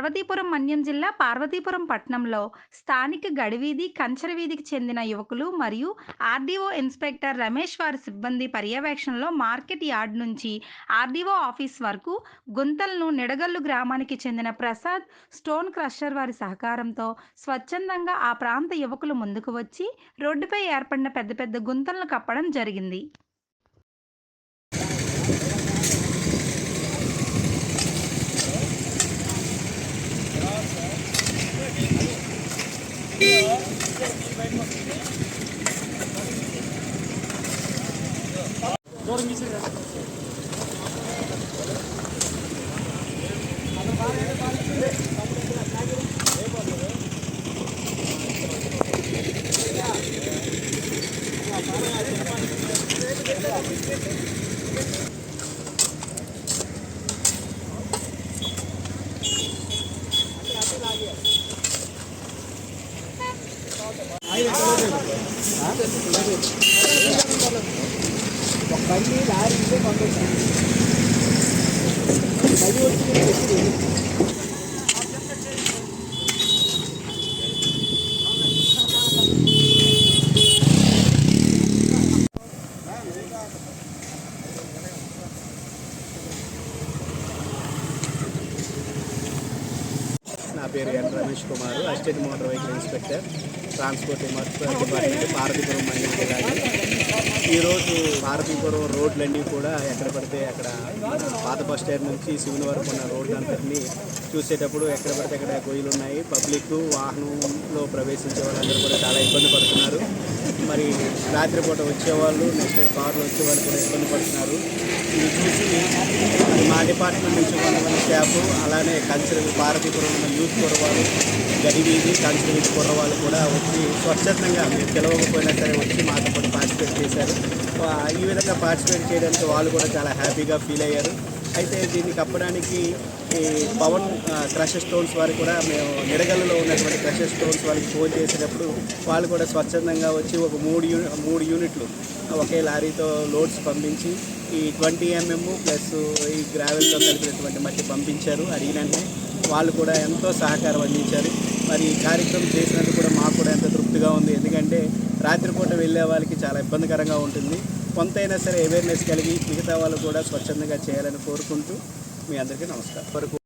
పార్వతీపురం మన్యం జిల్లా పార్వతీపురం పట్టణంలో స్థానిక గడివీధి కంచర వీధికి చెందిన యువకులు మరియు ఆర్డీఓ ఇన్స్పెక్టర్ రమేష్ వారి సిబ్బంది పర్యవేక్షణలో మార్కెట్ యార్డ్ నుంచి ఆర్డీఓ ఆఫీస్ వరకు గుంతలను నిడగల్లు గ్రామానికి చెందిన ప్రసాద్ స్టోన్ క్రషర్ వారి సహకారంతో స్వచ్ఛందంగా ఆ ప్రాంత యువకులు ముందుకు వచ్చి రోడ్డుపై ఏర్పడిన పెద్ద పెద్ద గుంతలను కప్పడం జరిగింది. బండి లారీ పంపిస్తాను. నా పేరు N Ramesh Kumar, assistant motor vehicle inspector, transport department, Parvathipuram మండలం జిల్లాలో. ఈరోజు పార్వతీపురం రోడ్లన్నీ కూడా ఎక్కడ పడితే అక్కడ పాత బస్ స్టాండ్ నుంచి శివుని వరకు ఉన్న రోడ్లందరినీ చూసేటప్పుడు ఎక్కడ పడితే అక్కడ గొయ్యలు ఉన్నాయి. పబ్లిక్ వాహనంలో ప్రవేశించే వాళ్ళందరూ కూడా చాలా ఇబ్బంది పడుతున్నారు. మరి రాత్రిపూట వచ్చేవాళ్ళు, నెక్స్ట్ కార్లు వచ్చేవాళ్ళు కూడా ఇబ్బంది పడుతున్నారు. ఇది చూసి మా డిపార్ట్మెంట్ నుంచి కొంతమంది స్టాఫ్, అలానే పార్వతీపురం యూత్ కుర్రవాళ్ళు, గడివీధి కంచరవీధి కుర్రవాళ్ళు కూడా వచ్చి స్వచ్ఛందంగా మీరు పిలవకపోయినా సరే వచ్చి మాతో పాటు పార్టిసిపేట్ చేశారు. ఈ విధంగా పార్టిసిపేట్ చేయడానికి వాళ్ళు కూడా చాలా హ్యాపీగా ఫీల్ అయ్యారు. అయితే దీన్ని కప్పడానికి ఈ పవన్ క్రషర్ స్టోన్స్ వారికి కూడా మేము నిడగల్లో ఉన్నటువంటి క్రషర్ స్టోన్స్ వాళ్ళకి ఫోన్ చేసేటప్పుడు వాళ్ళు కూడా స్వచ్ఛందంగా వచ్చి ఒక మూడు యూనిట్లు ఒకే లారీతో లోడ్స్ పంపించి ఈ 20 mm ప్లస్ ఈ గ్రావెల్తో కలిపినటువంటి మట్టి పంపించారు. అడిగినంటే వాళ్ళు కూడా ఎంతో సహకారం అందించారు. మరి ఈ కార్యక్రమం చేసినందుకు కూడా మాకు కూడా ఎంతో తృప్తిగా ఉంది. ఎందుకంటే రాత్రిపూట వెళ్ళే వాళ్ళకి చాలా ఇబ్బందికరంగా ఉంటుంది. కొంతైనా సరే అవేర్నెస్ కలిగి మిగతా వాళ్ళు కూడా స్వచ్ఛందంగా చేయాలని కోరుకుంటూ మీ అందరికీ నమస్కారం.